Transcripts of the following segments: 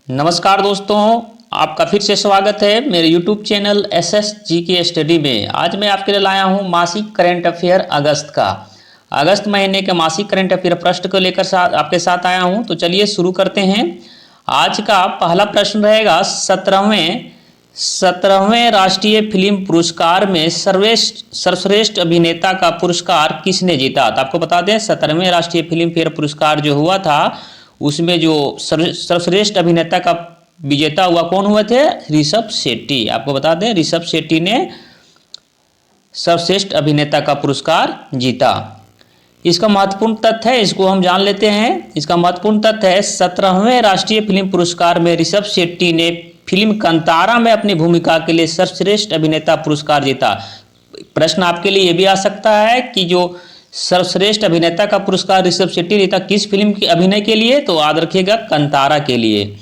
नमस्कार दोस्तों, आपका फिर से स्वागत है मेरे YouTube चैनल SSG के स्टडी में। आज मैं आपके लिए लाया हूं मासिक करंट अफेयर अगस्त का। अगस्त महीने के मासिक करंट अफेयर प्रश्न को लेकर आपके साथ आया हूं। तो चलिए शुरू करते हैं। आज का पहला प्रश्न रहेगा 17वें राष्ट्रीय फिल्म पुरस्कार में सर्वश्रेष्ठ अभिनेता का पुरस्कार किसने जीता। तो आपको बता दें 17वें राष्ट्रीय फिल्म फेयर पुरस्कार जो हुआ था उसमें जो सर्वश्रेष्ठ अभिनेता का विजेता हुआ कौन हुए थे? ऋषभ शेट्टी। आपको बता दें ऋषभ शेट्टी ने सर्वश्रेष्ठ अभिनेता का पुरस्कार जीता। इसका महत्वपूर्ण तथ्य है, इसको हम जान लेते हैं। इसका महत्वपूर्ण तथ्य है 17वें राष्ट्रीय फिल्म पुरस्कार में ऋषभ शेट्टी ने फिल्म कांतारा में अपनी भूमिका के लिए सर्वश्रेष्ठ अभिनेता पुरस्कार जीता। प्रश्न आपके लिए यह भी आ सकता है कि जो सर्वश्रेष्ठ अभिनेता का पुरस्कार ऋषभ शेट्टी जीता किस फिल्म के अभिनय के लिए? तो याद रखिएगा कांतारा के लिए।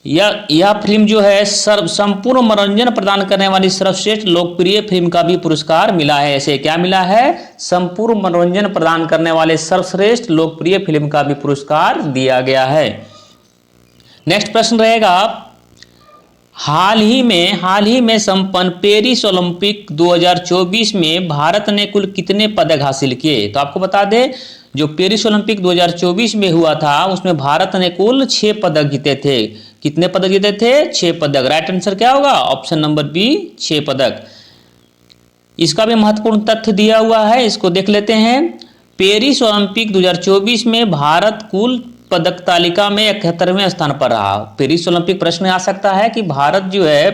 यह फिल्म जो है संपूर्ण मनोरंजन प्रदान करने वाली सर्वश्रेष्ठ लोकप्रिय फिल्म का भी पुरस्कार मिला है। ऐसे क्या मिला है? संपूर्ण मनोरंजन प्रदान करने वाले सर्वश्रेष्ठ लोकप्रिय फिल्म का भी पुरस्कार दिया गया है। नेक्स्ट प्रश्न रहेगा, हाल ही में संपन्न पेरिस ओलंपिक 2024 में भारत ने कुल कितने पदक हासिल किए? तो आपको बता दें जो पेरिस ओलंपिक 2024 में हुआ था उसमें भारत ने कुल 6 पदक जीते थे। कितने पदक जीते थे? 6 पदक। राइट आंसर क्या होगा? ऑप्शन नंबर बी, 6 पदक। इसका भी महत्वपूर्ण तथ्य दिया हुआ है, इसको देख लेते हैं। पेरिस ओलंपिक 2024 में भारत कुल पदक तालिका में 71वें स्थान पर रहा। पेरिस ओलंपिक प्रश्न आ सकता है कि भारत जो है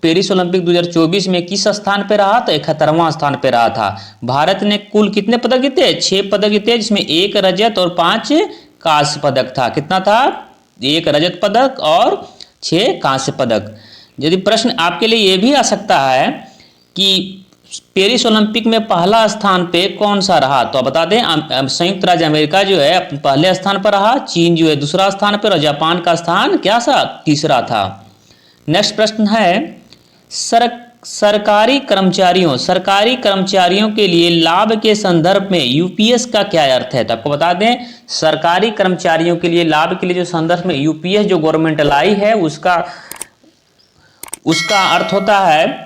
पेरिस ओलंपिक 2024 में किस स्थान पर रहा? तो 71वां स्थान पर रहा था। भारत ने कुल कितने पदक जीते? 6 पदक जीते, जिसमें 1 रजत और 5 कांस्य पदक था। कितना था? 1 रजत पदक और 6 कांस्य पदक। यदि प्रश्न आपके लिए यह भी आ सकता है कि पेरिस ओलंपिक में पहला स्थान पे कौन सा रहा? तो बता दें संयुक्त राज्य अमेरिका जो है पहले स्थान पर रहा, चीन जो है दूसरा स्थान पर और जापान का स्थान क्या था? तीसरा था। नेक्स्ट प्रश्न है, सरकारी कर्मचारियों के लिए लाभ के संदर्भ में यूपीएस का क्या अर्थ है? तो आपको बता दें सरकारी कर्मचारियों के लिए लाभ के लिए जो संदर्भ में यूपीएस जो गवर्नमेंट लाई है उसका अर्थ होता है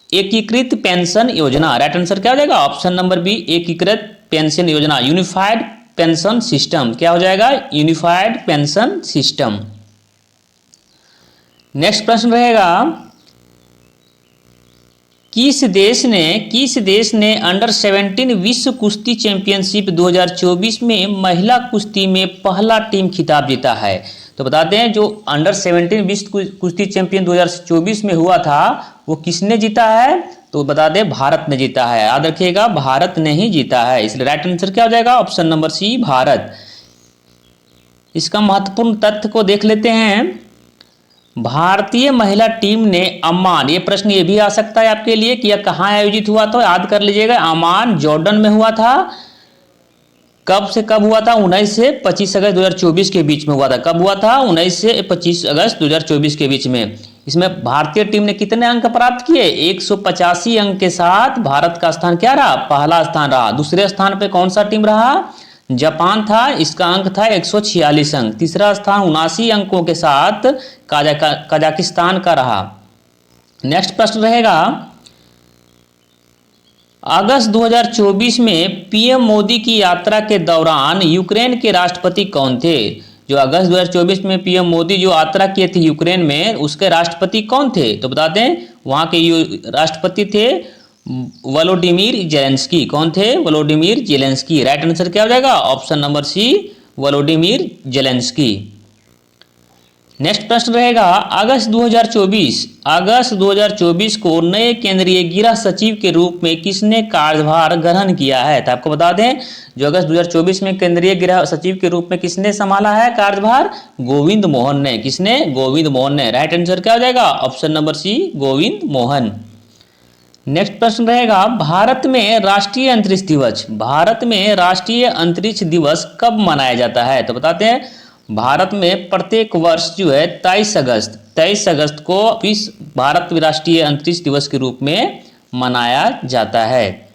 एकीकृत पेंशन योजना। राइट आंसर क्या हो जाएगा? ऑप्शन नंबर बी, एकीकृत पेंशन योजना, यूनिफाइड पेंशन सिस्टम। क्या हो जाएगा? Unified pension system. नेक्स्ट प्रश्न रहेगा, किस देश ने अंडर 17 विश्व कुश्ती चैंपियनशिप 2024 में महिला कुश्ती में पहला टीम खिताब जीता है? तो बता दें जो अंडर 17 विश्व कुश्ती चैंपियन 2024 में हुआ था वो किसने जीता है? तो बता दें भारत ने जीता है। याद रखिएगा भारत ने ही जीता है, इसलिए राइट आंसर क्या हो जाएगा? Option number C, Bharat. इसका महत्वपूर्ण तथ्य को देख लेते हैं। भारतीय महिला टीम ने अम्मान, ये प्रश्न ये भी आ सकता है आपके लिए कि यह कहाँ आयोजित हुआ? तो याद कर लीजिएगा अम्मान जॉर्डन में हुआ था। कब से कब हुआ था? 19 से 25 अगस्त 2024 के बीच में हुआ था। कब हुआ था? 19 से 25 अगस्त 2024 के बीच में। इसमें भारतीय टीम ने कितने अंक प्राप्त किए? 185 अंक के साथ भारत का स्थान क्या रहा? पहला स्थान रहा। दूसरे स्थान पे कौन सा टीम रहा? जापान था, इसका अंक था 146 अंक। तीसरा स्थान 79 अंकों के साथ कजाकिस्तान का रहा। नेक्स्ट प्रश्न रहेगा, अगस्त 2024 में पीएम मोदी की यात्रा के दौरान यूक्रेन के राष्ट्रपति कौन थे? जो अगस्त 2024 में पीएम मोदी जो यात्रा किए थे यूक्रेन में उसके राष्ट्रपति कौन थे? तो बता दें वहां के राष्ट्रपति थे वोलोडिमीर जेलेंस्की। कौन थे? Volodymyr Zelensky. राइट आंसर क्या हो जाएगा? Option number C, Volodymyr Zelenskyy. Next प्रश्न रहेगा, अगस्त 2024 को नए केंद्रीय गृह सचिव के रूप में किसने कार्यभार ग्रहण किया है? तो आपको बता दें जो अगस्त 2024 में केंद्रीय गृह सचिव के रूप में किसने संभाला है कार्यभार? गोविंद मोहन ने। किसने? गोविंद मोहन ने। राइट आंसर क्या हो जाएगा? Option number C, Govind Mohan. Next प्रश्न रहेगा, भारत में राष्ट्रीय अंतरिक्ष दिवस कब मनाया जाता है? तो बताते हैं भारत में प्रत्येक वर्ष जो है 23 अगस्त को भारत राष्ट्रीय अंतरिक्ष दिवस के रूप में मनाया जाता है।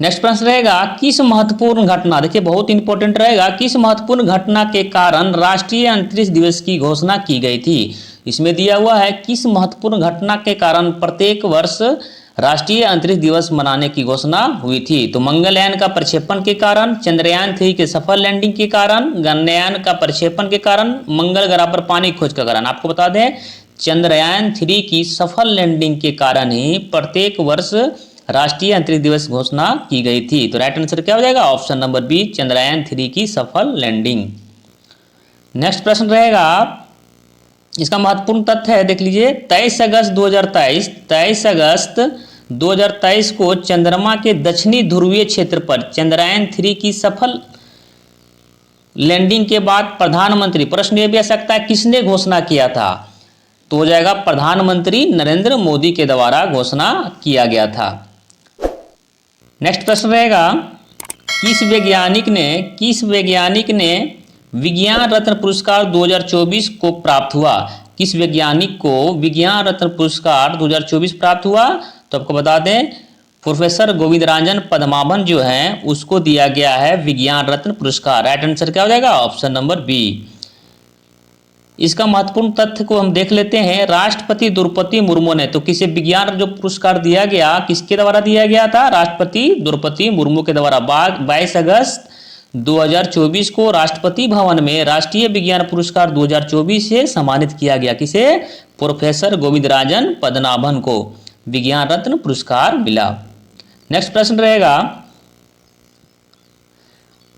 नेक्स्ट प्रश्न रहेगा किस महत्वपूर्ण घटना, देखिए बहुत इंपॉर्टेंट रहेगा, किस महत्वपूर्ण घटना के कारण राष्ट्रीय अंतरिक्ष दिवस की घोषणा की गई थी। इसमें दिया हुआ है किस महत्वपूर्ण घटना के कारण प्रत्येक वर्ष राष्ट्रीय अंतरिक्ष दिवस मनाने की घोषणा हुई थी। तो मंगलयान का प्रक्षेपण के कारण, चंद्रयान 3 के सफल लैंडिंग के कारण, गगनयान का प्रक्षेपण के कारण, मंगल ग्रह पर पानी खोज के कारण। आपको बता दें चंद्रयान 3 की सफल लैंडिंग के कारण ही प्रत्येक वर्ष राष्ट्रीय अंतरिक्ष दिवस घोषणा की गई थी। तो राइट आंसर क्या हो जाएगा, ऑप्शन नंबर बी, चंद्रयान 3 की सफल लैंडिंग। नेक्स्ट प्रश्न रहेगा, इसका महत्वपूर्ण तथ्य है, देख लीजिए 23 अगस्त 2023 को चंद्रमा के दक्षिणी ध्रुवीय क्षेत्र पर चंद्रयान 3 की सफल लैंडिंग के बाद प्रधानमंत्री, प्रश्न ये भी आ सकता है किसने घोषणा किया था, तो हो जाएगा प्रधानमंत्री नरेंद्र मोदी के द्वारा घोषणा किया गया था। नेक्स्ट प्रश्न रहेगा किस वैज्ञानिक ने विज्ञान रत्न पुरस्कार 2024 को प्राप्त हुआ, किस वैज्ञानिक को विज्ञान रत्न पुरस्कार 2024 प्राप्त हुआ, तो आपको बता दें प्रोफेसर गोविंदराजन पद्माभन जो हैं उसको दिया गया है विज्ञान रत्न पुरस्कार। राइट आंसर क्या हो जाएगा, ऑप्शन नंबर बी। इसका महत्वपूर्ण तथ्य को हम देख लेते हैं, राष्ट्रपति द्रौपदी मुर्मू ने, तो किसे विज्ञान जो पुरस्कार दिया गया किसके द्वारा दिया गया था, राष्ट्रपति द्रौपदी मुर्मू के द्वारा 22 अगस्त 2024 को राष्ट्रपति भवन में राष्ट्रीय विज्ञान पुरस्कार 2024 से सम्मानित किया गया। किसे, प्रोफेसर गोविंदराजन पद्मनाभन को विज्ञान रत्न पुरस्कार मिला। नेक्स्ट प्रश्न रहेगा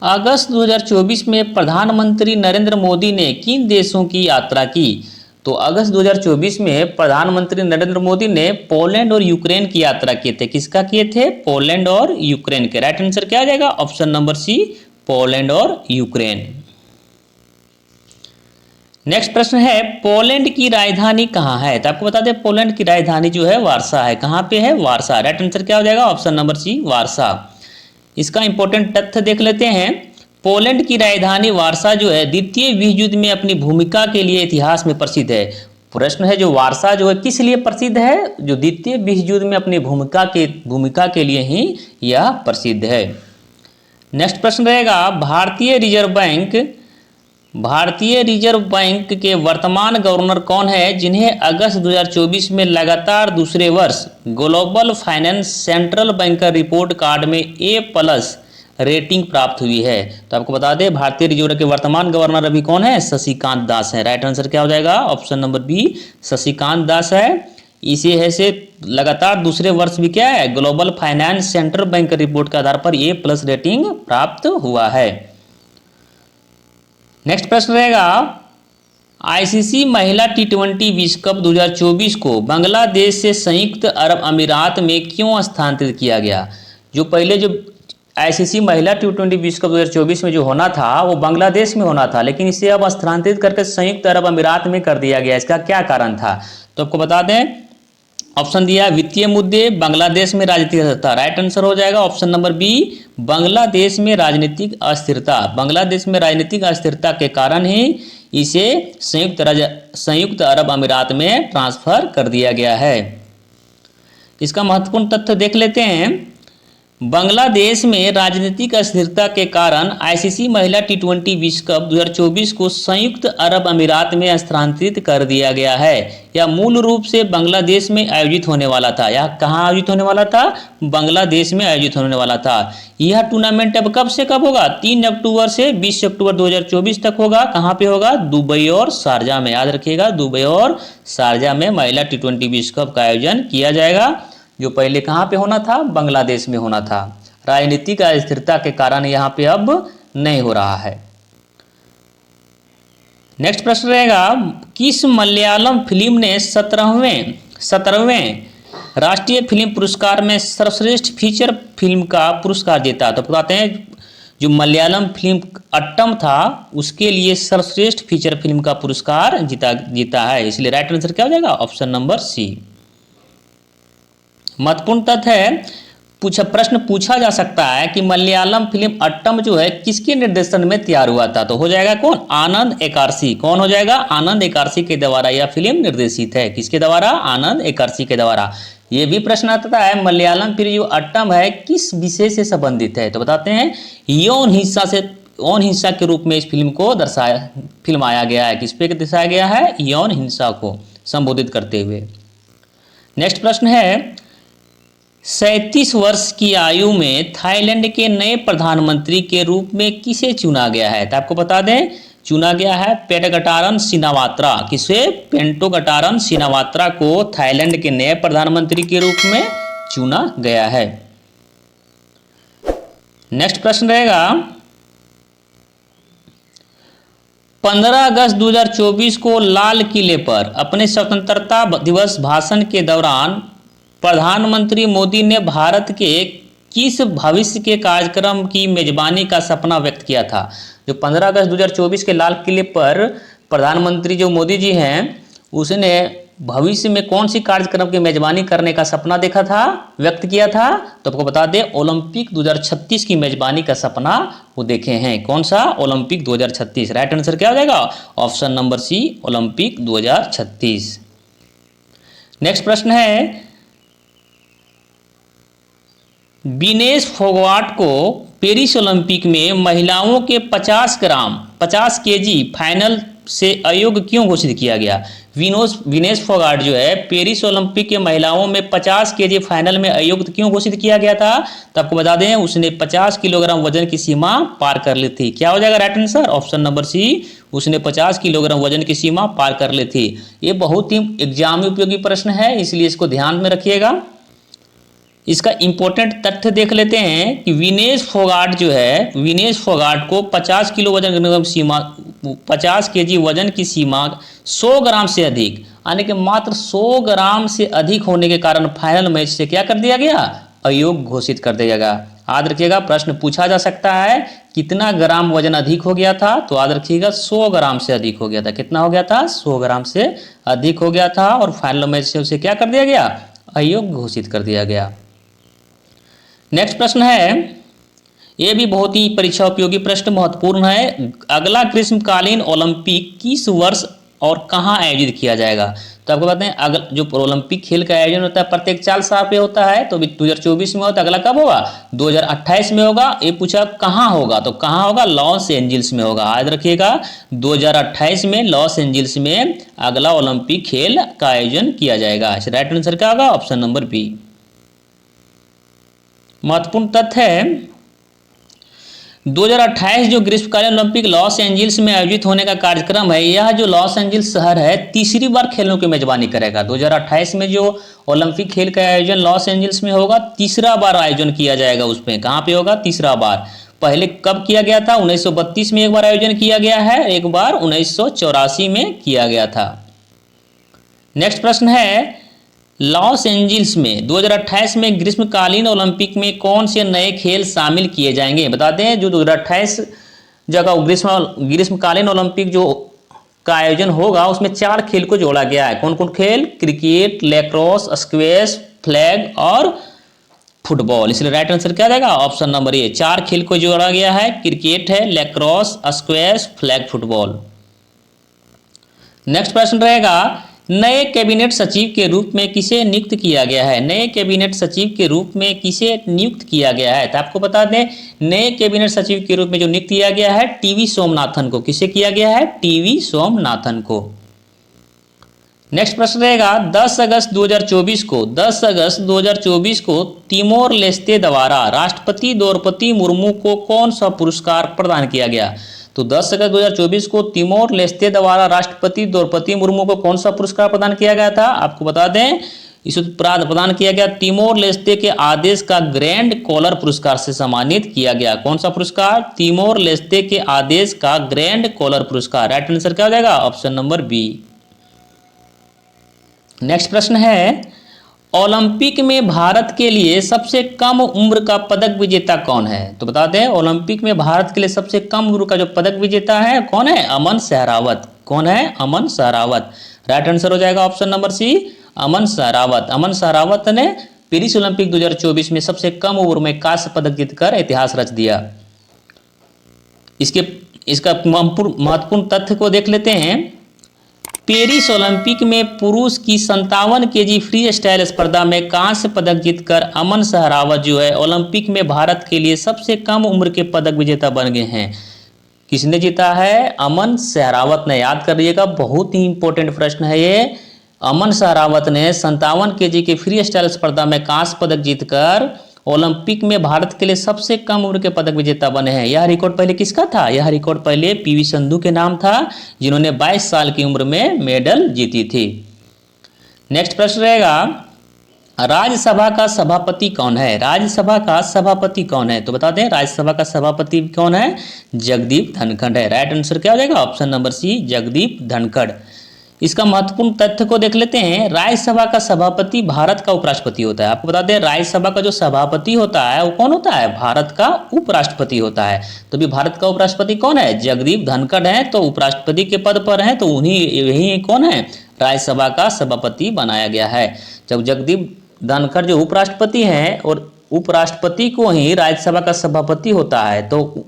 अगस्त 2024 में प्रधानमंत्री नरेंद्र मोदी ने किन देशों की यात्रा की, तो अगस्त 2024 में प्रधानमंत्री नरेंद्र मोदी ने पोलैंड और यूक्रेन की यात्रा किए थे। किसका किए थे, पोलैंड और यूक्रेन के। राइट आंसर क्या आ जाएगा, ऑप्शन नंबर सी, पोलैंड और यूक्रेन। नेक्स्ट प्रश्न है पोलैंड की राजधानी कहाँ है, तो आपको बता दें पोलैंड की राजधानी जो है वारसा है। कहाँ पे है, वारसा। राइट आंसर क्या हो जाएगा, ऑप्शन नंबर सी, वारसा। इसका इंपॉर्टेंट तथ्य देख लेते हैं, पोलैंड की राजधानी वारसा जो है द्वितीय विश्व युद्ध में अपनी भूमिका के लिए इतिहास में प्रसिद्ध है। प्रश्न है जो वारसा जो है किस लिए प्रसिद्ध है, जो द्वितीय विश्व युद्ध में अपनी भूमिका के लिए ही यह प्रसिद्ध है। नेक्स्ट प्रश्न रहेगा भारतीय रिजर्व बैंक के वर्तमान गवर्नर कौन है जिन्हें अगस्त 2024 में लगातार दूसरे वर्ष global finance central banker report card में A+ रेटिंग प्राप्त हुई है। तो आपको बता दें भारतीय रिजर्व के वर्तमान गवर्नर अभी कौन है, शशिकांत दास है। राइट आंसर क्या हो जाएगा, option number B, Shashikant Das है। इसे है से लगातार दूसरे वर्ष भी क्या है, global finance central banker report के आधार पर A+ रेटिंग प्राप्त हुआ है। नेक्स्ट प्रश्न रहेगा ICC महिला T20 विश्व कप 2024 को बांग्लादेश से संयुक्त अरब अमीरात में क्यों स्थानांतरित किया गया। जो पहले जो ICC महिला T20 विश्व कप 2024 में जो होना था वो बांग्लादेश में होना था, लेकिन इसे अब स्थानांतरित करके संयुक्त अरब अमीरात में कर दिया गया। इसका क्या कारण था, तो आपको बता दें ऑप्शन दिया वित्तीय मुद्दे, बांग्लादेश में राजनीतिक अस्थिरता। राइट आंसर हो जाएगा ऑप्शन नंबर बी, बांग्लादेश में राजनीतिक अस्थिरता। बांग्लादेश में राजनीतिक अस्थिरता के कारण ही इसे संयुक्त अरब अमीरात में ट्रांसफर कर दिया गया है। इसका महत्वपूर्ण तथ्य देख लेते हैं, बांग्लादेश में राजनीतिक अस्थिरता के कारण ICC महिला T20 विश्व कप 2024 को संयुक्त अरब अमीरात में स्थानांतरित कर दिया गया है। यह मूल रूप से बांग्लादेश में आयोजित होने वाला था। यह कहाँ आयोजित होने वाला था, बांग्लादेश में आयोजित होने वाला था। यह टूर्नामेंट अब कब से कब होगा, 3 अक्टूबर से 20 अक्टूबर 2024 तक होगा। कहाँ पे होगा, दुबई और शारजा में। याद रखिएगा दुबई और शारजा में महिला T20 विश्व कप का आयोजन किया जाएगा, जो पहले कहाँ पे होना था, बांग्लादेश में होना था। राजनीतिक अस्थिरता के कारण यहाँ पे अब नहीं हो रहा है। नेक्स्ट प्रश्न रहेगा किस मलयालम फिल्म ने 17वें राष्ट्रीय फिल्म पुरस्कार में सर्वश्रेष्ठ फीचर फिल्म का पुरस्कार जीता। तो बताते हैं जो मलयालम फिल्म अट्टम था उसके लिए सर्वश्रेष्ठ फीचर फिल्म का पुरस्कार जीता है। इसलिए राइट आंसर क्या हो जाएगा, ऑप्शन नंबर सी। महत्वपूर्ण तथ्य है, प्रश्न पूछा जा सकता है कि मलयालम फिल्म अट्टम जो है किसके निर्देशन में तैयार हुआ था, तो हो जाएगा कौन, आनंद एकार्सी। कौन हो जाएगा, आनंद एकार्सी के द्वारा यह फिल्म निर्देशित है। किसके द्वारा, आनंद एकार्सी के द्वारा। ये भी प्रश्न आता है मलयालम फिर जो अट्टम है किस विषय से संबंधित है, तो बताते हैं यौन हिंसा के रूप में इस फिल्म को फिल्माया गया है। किस पे दर्शाया गया है? यौन हिंसा को संबोधित करते हुए। नेक्स्ट प्रश्न है 37 वर्ष की आयु में थाईलैंड के नए प्रधानमंत्री के रूप में किसे चुना गया है? तो आपको बता दें चुना गया है पेंटोगटारन सिनावात्रा। किसे? पेंटोगटारन सिनावात्रा को थाईलैंड के नए प्रधानमंत्री के रूप में चुना गया है। नेक्स्ट प्रश्न रहेगा 15 अगस्त 2024 को लाल किले पर अपने स्वतंत्रता दिवस भाषण के दौरान प्रधानमंत्री मोदी ने भारत के किस भविष्य के कार्यक्रम की मेजबानी का सपना व्यक्त किया था? जो 15 अगस्त 2024 के लाल किले पर प्रधानमंत्री जो मोदी जी हैं उसने भविष्य में कौन सी कार्यक्रम की मेजबानी करने का सपना देखा था, व्यक्त किया था? तो आपको बता दें ओलंपिक 2036 की मेजबानी का सपना वो देखे हैं। कौन सा? ओलंपिक 2036। राइट आंसर क्या हो जाएगा? Option number C Olympic 2036। Next प्रश्न है विनेश फोगाट को पेरिस ओलंपिक में महिलाओं के 50 केजी फाइनल से अयोग्य क्यों घोषित किया गया? विनेश फोगाट जो है पेरिस ओलंपिक के महिलाओं में 50 केजी फाइनल में अयोग्य क्यों घोषित किया गया था? तो आपको बता दें उसने 50 किलोग्राम वजन की सीमा पार कर ली थी। क्या हो जाएगा right answer? Option number C उसने 50 किलोग्राम वजन की सीमा पार कर ली थी। ये बहुत ही एग्जाम में उपयोगी प्रश्न है इसलिए इसको ध्यान में रखिएगा। इसका इंपॉर्टेंट तथ्य देख लेते हैं कि विनेश फोगाट को 50 किलो वजन सीमा 50 केजी वजन की सीमा 100 ग्राम से अधिक यानी कि मात्र 100 ग्राम से अधिक होने के कारण फाइनल मैच से क्या कर दिया गया? अयोग्य घोषित कर दिया गया। याद रखिएगा प्रश्न पूछा जा सकता है कितना ग्राम वजन अधिक हो गया था, तो याद रखिएगा 100 ग्राम से अधिक हो गया था। कितना हो गया था? 100 ग्राम से अधिक हो गया था और फाइनल मैच से उसे क्या कर दिया गया? अयोग्य घोषित कर दिया गया। नेक्स्ट प्रश्न है ये भी बहुत ही परीक्षा उपयोगी प्रश्न महत्वपूर्ण है। अगला ग्रीष्मकालीन ओलंपिक किस वर्ष और कहां आयोजित किया जाएगा? तो आपको बताते हैं अगला जो ओलंपिक खेल का आयोजन होता है प्रत्येक 4 साल पे होता है, तो 2024 में होता है। अगला कब होगा? 2028 में होगा। ये पूछा कहां होगा, तो कहां होगा? लॉस एंजिल्स में होगा। याद रखिएगा 2028 में लॉस एंजिल्स में अगला ओलंपिक खेल का आयोजन किया जाएगा। राइट आंसर क्या होगा? Option number B. महत्वपूर्ण तथ्य है 2028 जो ग्रीष्मकालीन ओलंपिक लॉस एंजिल्स में आयोजित होने का कार्यक्रम है, यह जो लॉस एंजिल्स शहर है तीसरी बार खेलों की मेजबानी करेगा। 2028 में जो ओलंपिक खेल का आयोजन लॉस एंजिल्स में होगा तीसरा बार आयोजन किया जाएगा। उसमें कहाँ पे होगा? तीसरा बार। पहले कब किया गया था? 1932 में एक बार आयोजन किया गया है, एक बार 1984 में किया गया था। नेक्स्ट प्रश्न है लॉस एंजिल्स में 2028 में ग्रीष्मकालीन ओलंपिक में कौन से नए खेल शामिल किए जाएंगे? बता दें जो 2028 जगह ग्रीष्मकालीन ओलंपिक जो का आयोजन होगा उसमें 4 खेल को जोड़ा गया है। कौन कौन खेल? क्रिकेट, लैक्रोस, स्क्वैश, फ्लैग और फुटबॉल। इसलिए राइट आंसर क्या जाएगा? Option number A. 4 खेल को जोड़ा गया है, क्रिकेट है, lacrosse, squash, flag, football. Next प्रश्न रहेगा नए कैबिनेट सचिव के रूप में किसे नियुक्त किया गया है? नए कैबिनेट सचिव के रूप में किसे नियुक्त किया गया है? तो आपको बता दें नए कैबिनेट सचिव के रूप में जो नियुक्त किया गया है टीवी सोमनाथन को। किसे किया गया है? टीवी सोमनाथन को। नेक्स्ट प्रश्न रहेगा 10 अगस्त 2024 को तिमोर लेस्ते द्वारा राष्ट्रपति द्रौपदी मुर्मू को कौन सा पुरस्कार प्रदान किया गया? तो 10 अगस्त 2024 को तिमोर लेस्ते द्वारा राष्ट्रपति द्रौपदी मुर्मू को कौन सा पुरस्कार प्रदान किया गया था? आपको बता दें इस प्रदान किया गया तिमोर लेस्ते के आदेश का ग्रैंड कॉलर पुरस्कार से सम्मानित किया गया। कौन सा पुरस्कार? तिमोर लेस्ते के आदेश का ग्रैंड कॉलर पुरस्कार। राइट आंसर क्या हो जाएगा? Option number B. नेक्स्ट प्रश्न है ओलंपिक में भारत के लिए सबसे कम उम्र का पदक विजेता कौन है? तो बता दें ओलंपिक में भारत के लिए सबसे कम उम्र का जो पदक विजेता है कौन है? अमन सहरावत। कौन है? अमन सहरावत। राइट आंसर हो जाएगा ऑप्शन नंबर सी अमन सहरावत। अमन सहरावत ने पेरिस ओलंपिक 2024 में सबसे कम उम्र में कांस्य पदक जीतकर इतिहास रच दिया। इसका महत्वपूर्ण तथ्य को देख लेते हैं पेरिस ओलंपिक में पुरुष की 57 केजी फ्री स्टाइल स्पर्धा में कांस्य पदक जीतकर अमन सहरावत जो है ओलंपिक में भारत के लिए सबसे कम उम्र के पदक विजेता बन गए हैं। किसने जीता है? अमन सहरावत ने। याद करिएगा, बहुत ही इंपॉर्टेंट प्रश्न है ये। अमन सहरावत ने 57 केजी के फ्री स्टाइल स्पर्धा में कांस्य पदक जीतकर ओलंपिक में भारत के लिए सबसे कम उम्र के पदक विजेता बने हैं। यह रिकॉर्ड पहले किसका था? यह रिकॉर्ड पहले पीवी संधू के नाम था, जिन्होंने 22 साल की उम्र में मेडल जीती थी। नेक्स्ट प्रश्न रहेगा, राज्यसभा का सभापति कौन है? राज्यसभा का सभापति कौन है? तो बता दें, राज्यसभा का सभापति कौन है? जगदीप धनखड़ है। राइट आंसर क्या हो जाएगा? Option number C, Jagdeep Dhankhar. इसका महत्वपूर्ण तथ्य को देख लेते हैं। राज्यसभा का सभापति भारत का उपराष्ट्रपति होता है। आपको बता दें, राज्यसभा का जो सभापति होता है वो कौन होता है? भारत का उपराष्ट्रपति होता है। तो भी भारत का उपराष्ट्रपति कौन है? जगदीप धनखड़ है। तो उपराष्ट्रपति के पद पर हैं, तो उन्हीं यही कौन है? राज्यसभा का सभापति बनाया गया है। जब जगदीप धनखड़ जो उपराष्ट्रपति हैं और उपराष्ट्रपति को ही राज्यसभा का सभापति होता है, तो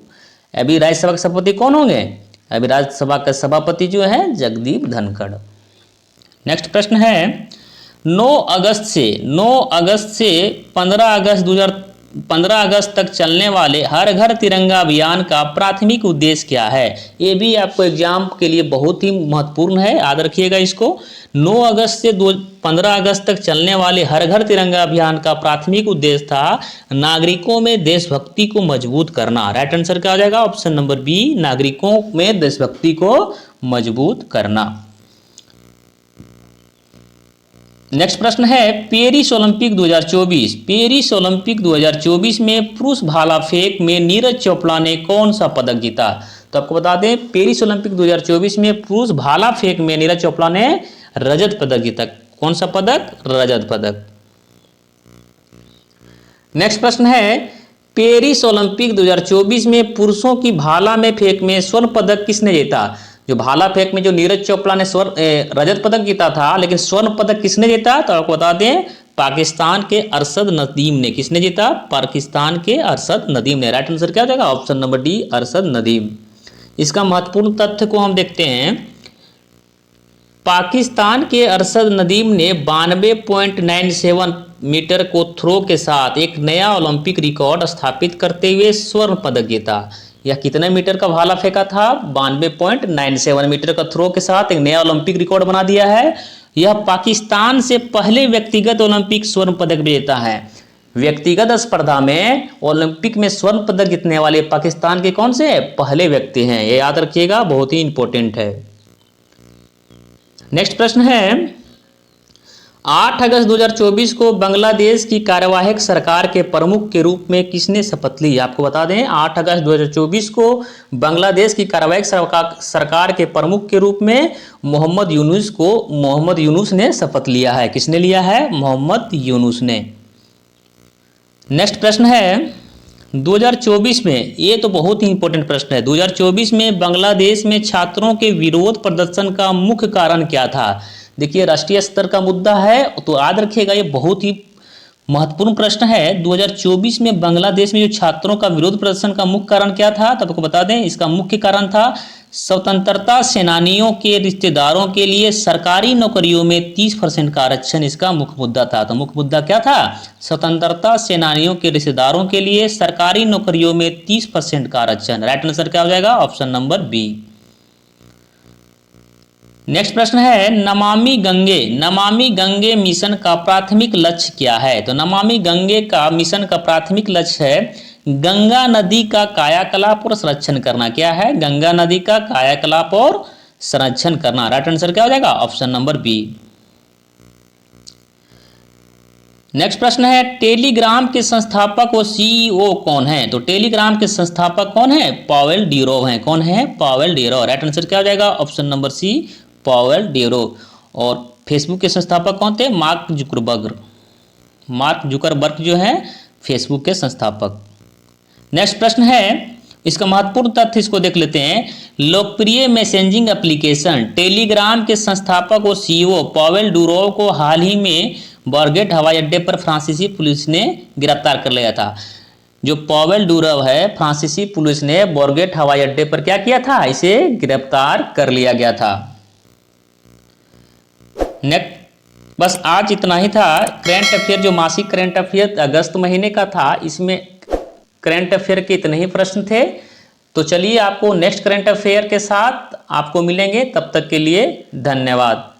अभी राज्यसभा के सभापति कौन होंगे? अभी राज्यसभा का सभापति जो है जगदीप धनखड़। नेक्स्ट प्रश्न है, 9 अगस्त से 15 अगस्त तक चलने वाले हर घर तिरंगा अभियान का प्राथमिक उद्देश्य क्या है? ये भी आपको एग्जाम के लिए बहुत ही महत्वपूर्ण है, याद रखिएगा इसको। 9 अगस्त से 15 अगस्त तक चलने वाले हर घर तिरंगा अभियान का प्राथमिक उद्देश्य था नागरिकों में देशभक्ति को मजबूत करना। राइट आंसर क्या हो जाएगा? ऑप्शन नंबर बी, नागरिकों में देशभक्ति को मजबूत करना। नेक्स्ट प्रश्न है, पेरिस ओलंपिक 2024। पेरिस ओलंपिक 2024 में पुरुष भाला फेंक में नीरज चोपड़ा ने कौन सा पदक जीता? तो आपको बता दें, पेरिस ओलंपिक 2024 में पुरुष भाला फेंक में नीरज चोपड़ा ने रजत पदक जीता। कौन सा पदक? रजत पदक। नेक्स्ट प्रश्न है, पेरिस ओलंपिक 2024 में पुरुषों की भाला में फेंक में स्वर्ण पदक किसने जीता? जो भाला फेंक में जो नीरज चोपड़ा ने रजत पदक जीता था, लेकिन स्वर्ण पदक किसने जीता? तो आपको बता दें, पाकिस्तान के अरशद नदीम ने। किसने जीता? पाकिस्तान के अरशद नदीम ने। राइट आंसर क्या हो जाएगा? Option number D, Arshad Nadeem. इसका महत्वपूर्ण तथ्य को हम देखते हैं। पाकिस्तान के अरशद नदीम ने 92.97 मीटर को थ्रो के साथ एक नया ओलंपिक रिकॉर्ड स्थापित करते हुए स्वर्ण पदक जीता। यह कितने मीटर का भाला फेंका था? 92.97 मीटर का थ्रो के साथ एक नया ओलंपिक रिकॉर्ड बना दिया है। यह पाकिस्तान से पहले व्यक्तिगत ओलंपिक स्वर्ण पदक विजेता है। व्यक्तिगत स्पर्धा में ओलंपिक में स्वर्ण पदक जीतने वाले पाकिस्तान के कौन से पहले व्यक्ति हैं? ये याद रखिएगा, बहुत ही इंपॉर्टेंट है। नेक्स्ट प्रश्न है, 8 अगस्त 2024 को बांग्लादेश की कार्यवाहक सरकार के प्रमुख के रूप में किसने शपथ ली? आपको बता दें, 8 अगस्त 2024 को बांग्लादेश की कार्यवाहक सरकार के प्रमुख के रूप में मोहम्मद यूनुस ने शपथ लिया है। किसने लिया है? मोहम्मद यूनुस ने। नेक्स्ट प्रश्न है, 2024 में, ये तो बहुत ही इंपॉर्टेंट प्रश्न है, 2024 में बांग्लादेश में छात्रों के विरोध प्रदर्शन का मुख्य कारण क्या था? देखिए, राष्ट्रीय स्तर का मुद्दा है, तो याद रखिएगा, ये बहुत ही महत्वपूर्ण प्रश्न है। 2024 में बांग्लादेश में जो छात्रों का विरोध प्रदर्शन का मुख्य कारण क्या था? तो आपको बता दें, इसका मुख्य कारण था स्वतंत्रता सेनानियों के रिश्तेदारों के लिए सरकारी नौकरियों में 30% का आरक्षण। इसका मुख्य मुद्दा था। तो मुख्य मुद्दा क्या था? स्वतंत्रता सेनानियों के रिश्तेदारों के लिए सरकारी नौकरियों में 30% का आरक्षण। राइट आंसर क्या हो जाएगा? Option number B. नेक्स्ट प्रश्न है, नमामि गंगे मिशन का प्राथमिक लक्ष्य क्या है? तो नमामि गंगे का मिशन का प्राथमिक लक्ष्य है गंगा नदी का कायाकलाप और संरक्षण करना। क्या है? गंगा नदी का कायाकलाप और संरक्षण करना। राइट आंसर क्या हो जाएगा? Option number B. नेक्स्ट प्रश्न है, टेलीग्राम के संस्थापक और सीईओ कौन है? तो टेलीग्राम के संस्थापक कौन है? पावेल ड्यूरोव हैं। कौन है? Pavel Durov. राइट आंसर क्या हो जाएगा? Option number C, Pavel Durov. और फेसबुक के संस्थापक कौन थे? मार्क जुकरबर्ग जो है फेसबुक के संस्थापक। नेक्स्ट प्रश्न है, इसका महत्वपूर्ण तथ्य इसको देख लेते हैं। लोकप्रिय मैसेजिंग एप्लीकेशन टेलीग्राम के संस्थापक और सीईओ पावेल ड्यूरोव को हाल ही में बॉर्गेट हवाई अड्डे पर फ्रांसीसी पुलिस ने गिरफ्तार कर लिया था। जो पावेल ड्यूरोव है, फ्रांसीसी पुलिस ने बॉर्गेट हवाई अड्डे पर क्या किया था? इसे गिरफ्तार कर लिया गया था। नेक्स्ट बस आज इतना ही था। करंट अफेयर जो मासिक करंट अफेयर अगस्त महीने का था, इसमें करंट अफेयर के इतने ही प्रश्न थे। तो चलिए आपको नेक्स्ट करंट अफेयर के साथ आपको मिलेंगे, तब तक के लिए धन्यवाद।